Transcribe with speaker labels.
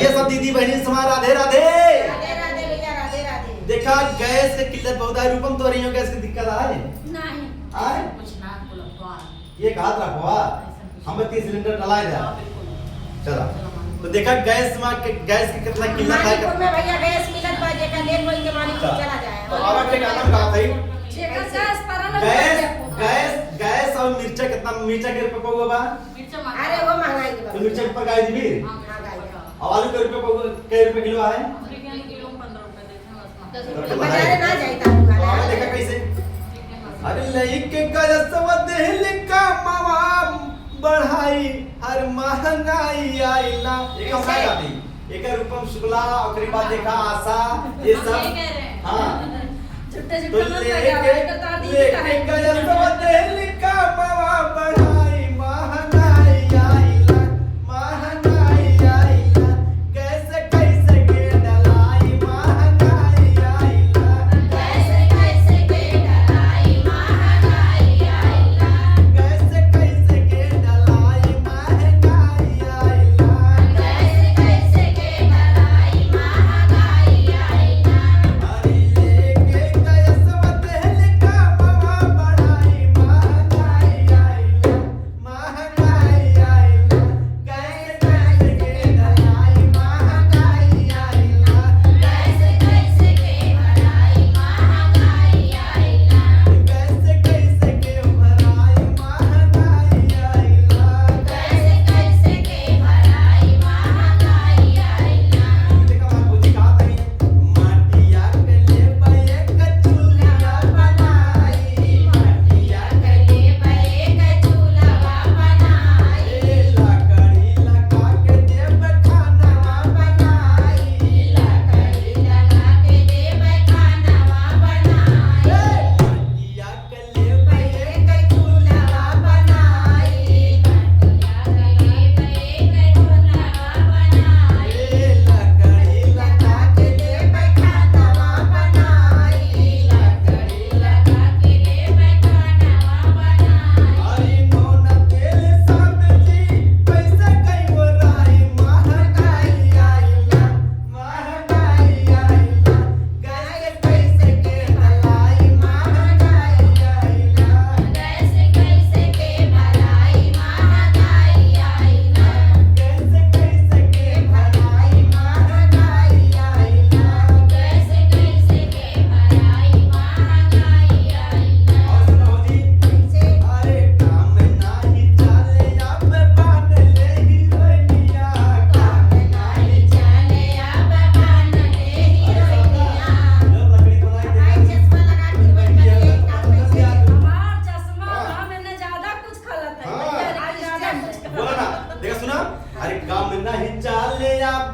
Speaker 1: भैया सब दीदी बहनी समाज राधे राधे।
Speaker 2: राधे राधे भैया, राधे राधे।
Speaker 1: देखा गैस की किल्लत बहुत है, रूपम तो रही हो गैस की दिक्कत आए
Speaker 2: नहीं
Speaker 1: आए
Speaker 2: कुछ ना बोलवा
Speaker 1: ये कहा रखवा हमें 30 सिलेंडर डला जा चला। तो देखा गैस की कितना किल्लत है
Speaker 2: मानीपुर में भैया गैस मिलत बा जे का लेट होई के मानीपुर चला जाए।
Speaker 1: तो अब के गाना कहा था
Speaker 2: जेका गैस परल
Speaker 1: गैस और मिर्चा कितना मिर्चा के रुपए पौवा बा
Speaker 2: अरे वो महंगाई के
Speaker 1: तो मिर्चा पर गाय दी
Speaker 2: महंगाई
Speaker 1: और आलू के रुपए पौवा कई रुपए किलो है
Speaker 2: तो बाजारे ना जाईता दुकान
Speaker 1: और देखा कैसे अरे लइके गजसवा देहल का मावा बढ़ाई हर महंगाई आइला एक हम क्या गाती एक रूपम शुक्ला और बाद देखा आशा ये सब हां
Speaker 2: छुट्टे
Speaker 1: तो लेके गजसवा देहल का मावा बढ़ाई महंगाई आइला कैसे कैसे के डलाई महंगाई आइला
Speaker 2: कैसे कैसे के डलाई महंगाई आइला
Speaker 1: कैसे कैसे के डलाई महंगाई आइला
Speaker 2: कैसे कैसे के डलाई महंगाई आइला
Speaker 1: हरी लेके गजसवा देहल का मावा बढ़ाई महंगाई आइला कैसे कैसे के डलाई महंगाई आइला
Speaker 2: कैसे कैसे के भलाई महंगाई आइला
Speaker 1: कैसे कैसे के भराई महंगाई आइला
Speaker 2: कैसे कैसे के भलाई महंगाई आइला
Speaker 1: देखा बात बुझी कहा तनी माटिया के ले बये कचुलिया बनाई माटिया
Speaker 2: के लिए बड़े कचूलवा बनाई
Speaker 1: लकड़ी लगा के देव खाना बनाई
Speaker 2: लकड़ी लगा के देव खानवा बनाई
Speaker 1: माटिया के ले बये
Speaker 2: कचूलवा बनाई लकड़ी कचूलवा बनाई
Speaker 1: लकड़ी लगा
Speaker 2: के देव खानवा बनाई लकड़ी लगा के देव खानवा बनाई
Speaker 1: हरी मोन तेल सब्जी पैसा कई बोराई महंगाई आइला कैसे कैसे के भलाई महंगाई आइला
Speaker 2: कैसे कैसे के भलाई महंगाई आइला
Speaker 1: कैसे कैसे के भलाई महंगाई आइला
Speaker 2: कैसे कैसे के भलाई महंगाई आइला
Speaker 1: और सुनो जी
Speaker 2: कैसे
Speaker 1: अरे काम नाही चले अब बांध ले हीरोइनिया काम
Speaker 2: नहीं चले अब बान ले हीरोइनिया
Speaker 1: लकड़ी बनाई
Speaker 2: आई चश्मा लगा के बैठिए काम में
Speaker 3: हमार चश्मा दाम में ज्यादा कुछ खलत है
Speaker 1: हाँ।
Speaker 3: भैया, ज्यादा कुछ खलत
Speaker 1: बोला ना देखा सुना अरे काम नहीं चले अब